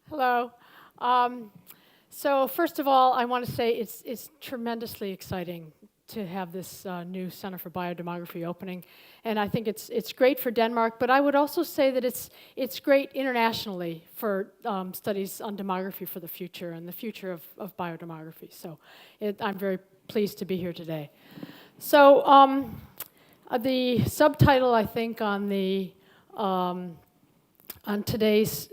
Hello. So first of all, I want to say it's tremendously exciting to have this new Center for Biodemography opening, and I think it's great for Denmark. But I would also say that it's great internationally for studies on demography for the future and the future of biodemography. So I'm very pleased to be here today. So the subtitle, I think, on today's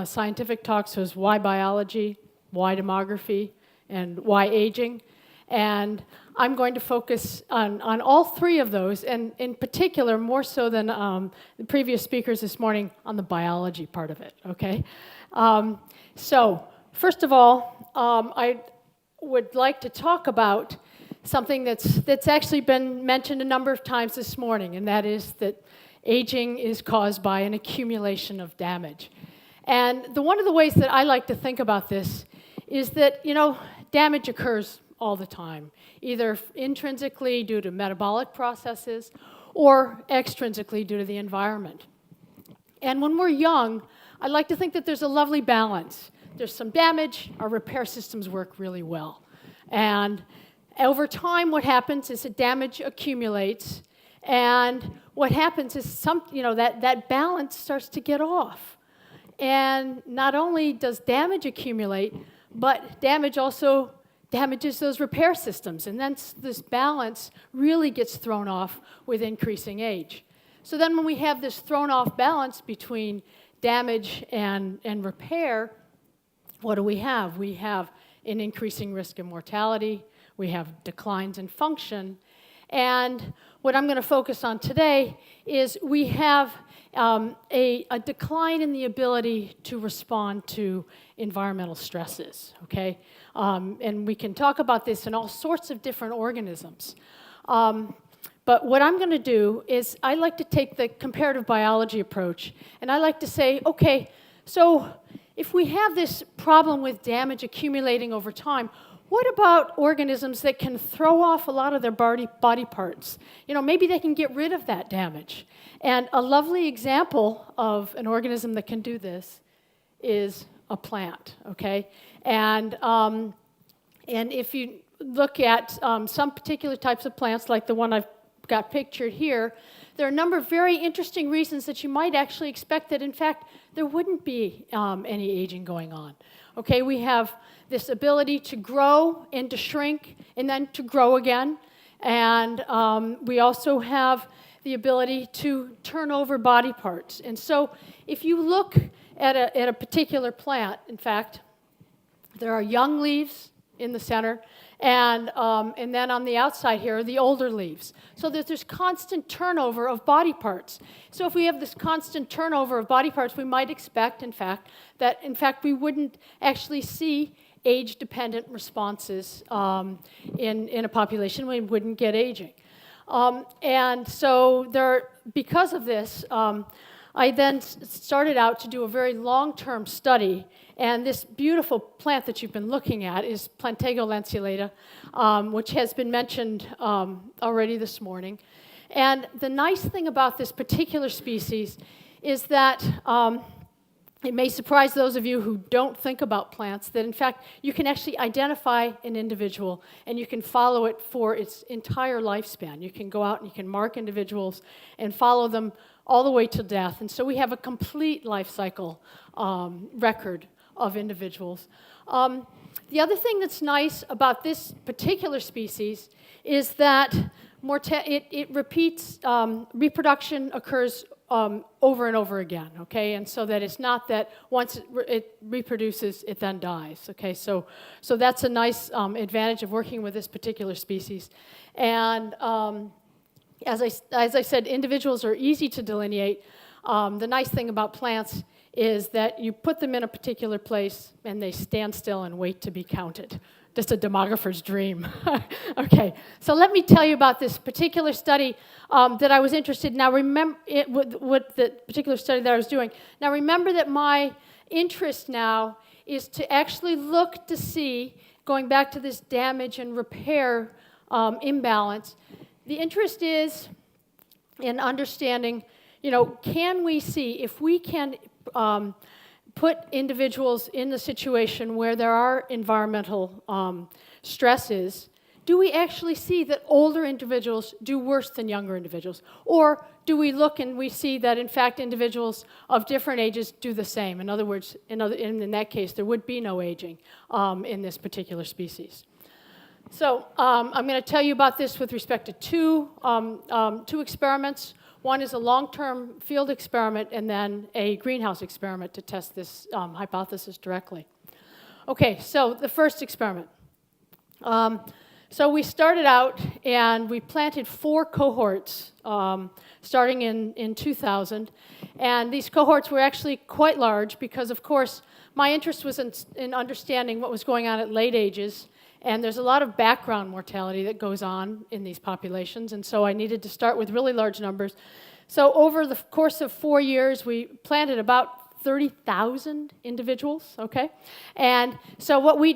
scientific talks was Why Biology, Why Demography, and Why Aging. And I'm going to focus on all three of those, and in particular, more so than the previous speakers this morning, on the biology part of it, okay? So, first of all, I would like to talk about something that's actually been mentioned a number of times this morning, and that is that aging is caused by an accumulation of damage. And one of the ways that I like to think about this is that, damage occurs all the time, either intrinsically due to metabolic processes or extrinsically due to the environment. And when we're young, I like to think that there's a lovely balance. There's some damage, our repair systems work really well. And over time, what happens is that damage accumulates, and what happens is that balance starts to get off. And not only does damage accumulate, but damage also damages those repair systems. And then this balance really gets thrown off with increasing age. So then when we have this thrown off balance between damage and repair, what do we have? We have an increasing risk of mortality. We have declines in function. And what I'm going to focus on today is we have a decline in the ability to respond to environmental stresses, okay? And we can talk about this in all sorts of different organisms. But what I'm going to do is I like to take the comparative biology approach, and I like to say, okay, so if we have this problem with damage accumulating over time, what about organisms that can throw off a lot of their body parts? Maybe they can get rid of that damage. And a lovely example of an organism that can do this is a plant, okay? And if you look at some particular types of plants, like the one I've got pictured here, there are a number of very interesting reasons that you might actually expect that, in fact, there wouldn't be any aging going on. Okay, we have this ability to grow and to shrink and then to grow again. And we also have the ability to turn over body parts. And so if you look at a particular plant, in fact, there are young leaves in the center, and then on the outside here are the older leaves. So that there's constant turnover of body parts. So if we have this constant turnover of body parts, we might expect, in fact, that we wouldn't actually see age-dependent responses in a population. We wouldn't get aging. And so because of this, I then started out to do a very long-term study, and this beautiful plant that you've been looking at is Plantago lanceolata, which has been mentioned already this morning. And the nice thing about this particular species is that it may surprise those of you who don't think about plants that, in fact, you can actually identify an individual and you can follow it for its entire lifespan. You can go out and you can mark individuals and follow them all the way to death. And so we have a complete life cycle record of individuals. The other thing that's nice about this particular species is that it repeats, reproduction occurs over and over again, okay? And so that it's not that once it reproduces, it then dies, okay? So that's a nice advantage of working with this particular species. And as I said, individuals are easy to delineate. The nice thing about plants is that you put them in a particular place and they stand still and wait to be counted. Just a demographer's dream. Okay, so let me tell you about this particular study that I was interested in. Now remember, what the particular study that I was doing. Now remember that my interest now is to actually look to see, going back to this damage and repair imbalance, the interest is in understanding, can we see if we can put individuals in the situation where there are environmental stresses, do we actually see that older individuals do worse than younger individuals? Or do we look and we see that, in fact, individuals of different ages do the same? In other words, in that case, there would be no aging in this particular species. So I'm going to tell you about this with respect to two experiments. One is a long-term field experiment and then a greenhouse experiment to test this hypothesis directly. Okay, so the first experiment. So we started out and we planted 4 cohorts starting in 2000. And these cohorts were actually quite large because, of course, my interest was in understanding what was going on at late ages. And there's a lot of background mortality that goes on in these populations. And so I needed to start with really large numbers. So over the course of 4 years, we planted about 30,000 individuals, okay? And so what we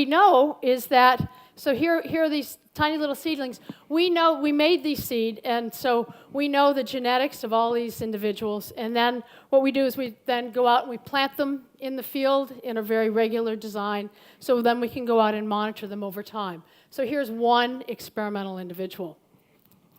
know is that, so here are these tiny little seedlings. We know we made these seed, and so we know the genetics of all these individuals. And then what we do is we then go out and we plant them in the field in a very regular design, so then we can go out and monitor them over time. So here's one experimental individual.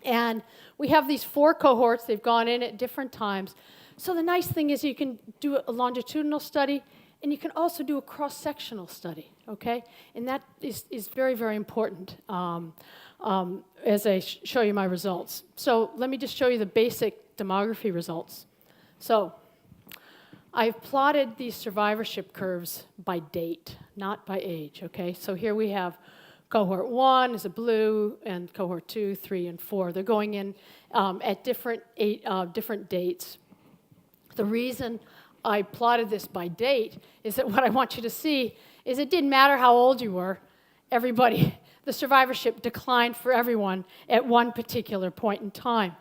And we have these 4 cohorts. They've gone in at different times. So the nice thing is you can do a longitudinal study, and you can also do a cross-sectional study, okay? And that is very, very important as I show you my results. So let me just show you the basic demography results. So I've plotted these survivorship curves by date, not by age, okay? So here we have cohort 1 is a blue, and cohort 2, 3, and 4. They're going in at different dates. The reason I plotted this by date is that what I want you to see is it didn't matter how old you were, the survivorship declined for everyone at one particular point in time.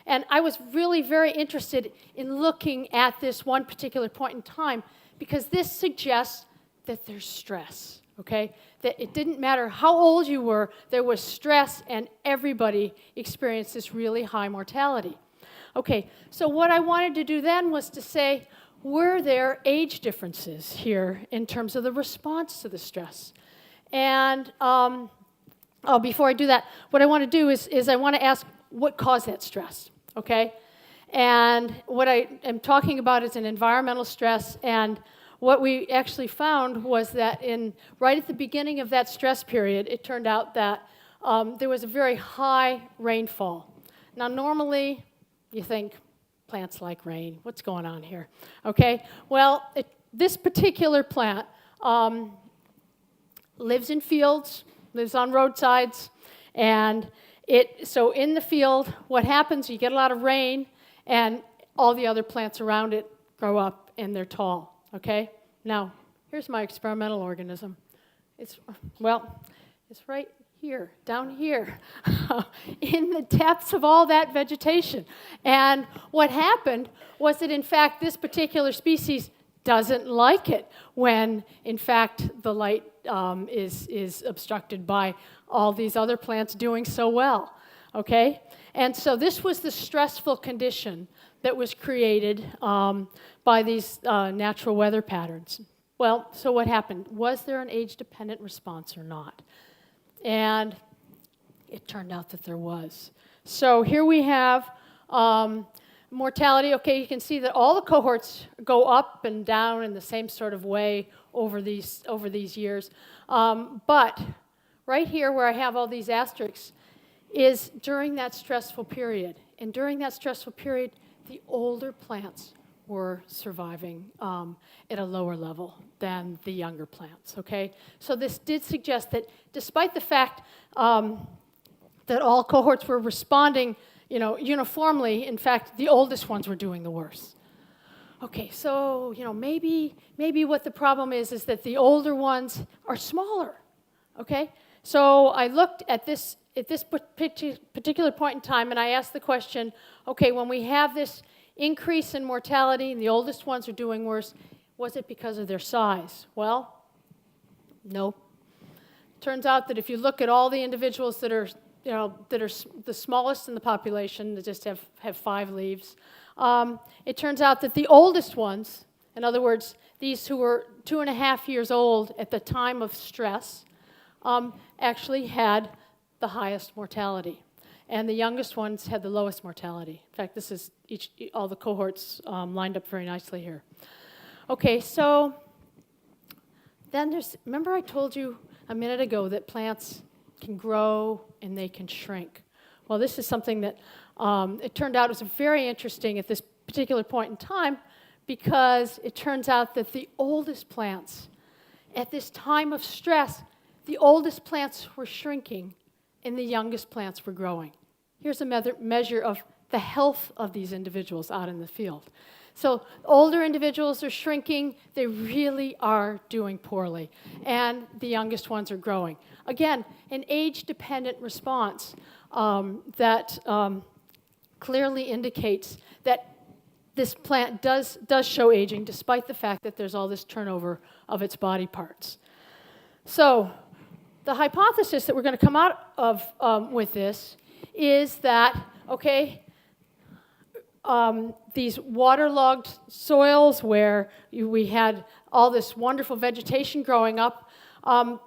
And I was really very interested in looking at this one particular point in time because this suggests that there's stress, okay? That it didn't matter how old you were, there was stress and everybody experienced this really high mortality. Okay, so what I wanted to do then was to say, were there age differences here in terms of the response to the stress? And before I do that, what I want to do is I want to ask what caused that stress, okay? And what I am talking about is an environmental stress, and what we actually found was that right at the beginning of that stress period, it turned out that there was a very high rainfall. Now, normally, you think, plants like rain. What's going on here? Okay, well, this particular plant lives in fields, lives on roadsides, and so in the field, what happens, you get a lot of rain, and all the other plants around it grow up, and they're tall, okay? Now, here's my experimental organism. It's right here, down here, in the depths of all that vegetation. And what happened was that, in fact, this particular species doesn't like it when, in fact, the light is obstructed by all these other plants doing so well, okay? And so this was the stressful condition that was created by these natural weather patterns. Well, so what happened? Was there an age-dependent response or not? And it turned out that there was. So here we have mortality. Okay, you can see that all the cohorts go up and down in the same sort of way over these years. But right here where I have all these asterisks is during that stressful period. And during that stressful period, the older plants were surviving at a lower level than the younger plants, okay? So this did suggest that despite the fact that all cohorts were responding, uniformly, in fact, the oldest ones were doing the worst. Okay, so, maybe what the problem is that the older ones are smaller, okay? So I looked at this particular point in time, and I asked the question, okay, when we have this increase in mortality and the oldest ones are doing worse, was it because of their size? Well, no. Turns out that if you look at all the individuals that are the smallest in the population, that just have 5 leaves, it turns out that the oldest ones In other words, these who were 2.5 years old at the time of stress actually had the highest mortality. And the youngest ones had the lowest mortality. In fact, this is all the cohorts lined up very nicely here. Okay, so then remember I told you a minute ago that plants can grow and they can shrink. Well, this is something that it turned out was very interesting at this particular point in time, because it turns out that the oldest plants, at this time of stress, the oldest plants were shrinking and the youngest plants were growing. Here's a measure of the health of these individuals out in the field. So older individuals are shrinking, they really are doing poorly, and the youngest ones are growing. Again, an age-dependent response that clearly indicates that this plant does show aging, despite the fact that there's all this turnover of its body parts. So the hypothesis that we're going to come out of with this is that, okay, these waterlogged soils where we had all this wonderful vegetation growing up,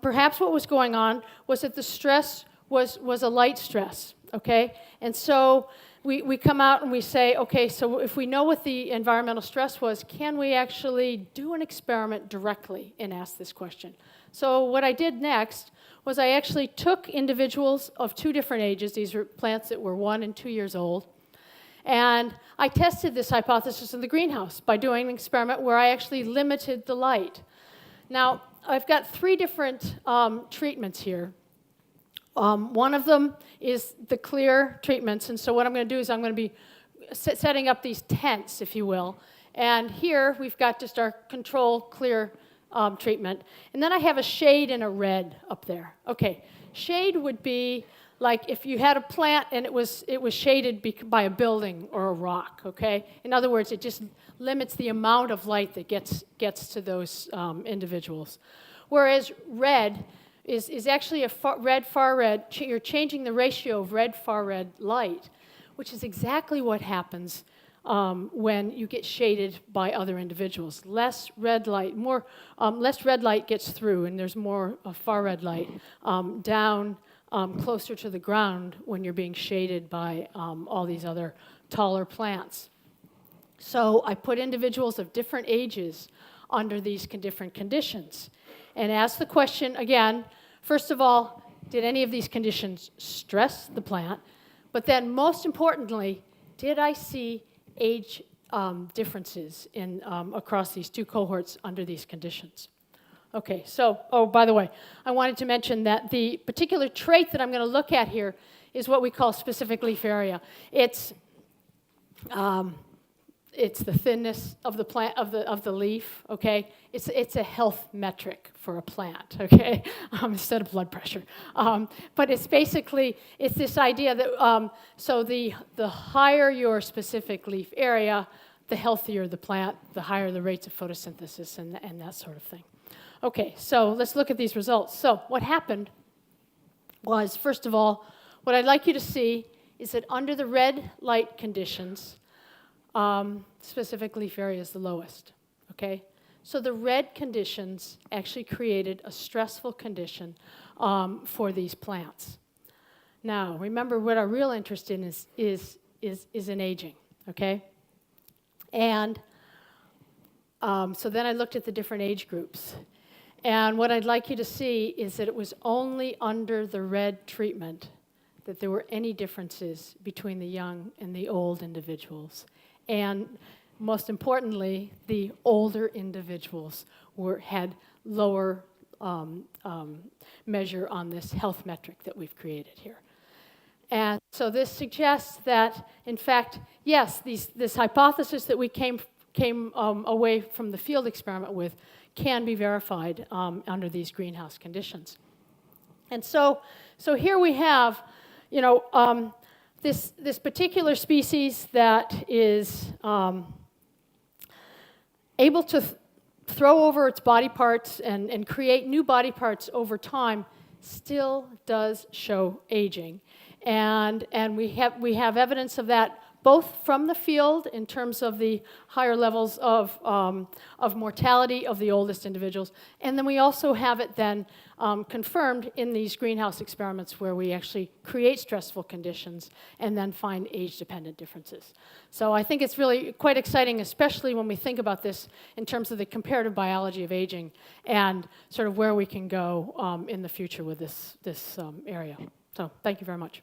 perhaps what was going on was that the stress was a light stress, okay? And so we come out and we say, okay, so if we know what the environmental stress was, can we actually do an experiment directly and ask this question? So what I did next was I actually took individuals of 2 different ages. These were plants that were 1 and 2 years old. And I tested this hypothesis in the greenhouse by doing an experiment where I actually limited the light. Now, I've got 3 different treatments here. One of them is the clear treatments, and so what I'm going to do is I'm going to be setting up these tents, if you will. And here we've got just our control clear treatment. And then I have a shade and a red up there. Okay, shade would be like if you had a plant and it was shaded by a building or a rock, okay? In other words, it just limits the amount of light that gets to those individuals. Whereas red is actually a far red. You're changing the ratio of red, far red light, which is exactly what happens when you get shaded by other individuals. Less red light gets through, and there's more far red light down closer to the ground when you're being shaded by all these other taller plants. So I put individuals of different ages under these different conditions and asked the question again, first of all, did any of these conditions stress the plant? But then most importantly, did I see age differences across these 2 cohorts under these conditions? Okay, so, by the way, I wanted to mention that the particular trait that I'm going to look at here is what we call specific leaf area. It's the thinness of the plant of the leaf. Okay, it's a health metric for a plant. Okay, instead of blood pressure. But it's basically this idea that so the higher your specific leaf area, the healthier the plant, the higher the rates of photosynthesis and that sort of thing. Okay, so let's look at these results. So what happened was, first of all, what I'd like you to see is that under the red light conditions, specific leaf area is the lowest, okay? So the red conditions actually created a stressful condition for these plants. Now, remember what our real interest in is in aging, okay? And so then I looked at the different age groups. And what I'd like you to see is that it was only under the red treatment that there were any differences between the young and the old individuals. And most importantly, the older individuals had lower measure on this health metric that we've created here. And so this suggests that, in fact, yes, this hypothesis that we came away from the field experiment with can be verified under these greenhouse conditions. And so here we have, this particular species that is able to throw over its body parts and create new body parts over time still does show aging. And we have evidence of that both from the field in terms of the higher levels of mortality of the oldest individuals, and then we also have it then confirmed in these greenhouse experiments where we actually create stressful conditions and then find age-dependent differences. So I think it's really quite exciting, especially when we think about this in terms of the comparative biology of aging and sort of where we can go in the future with this area. So thank you very much.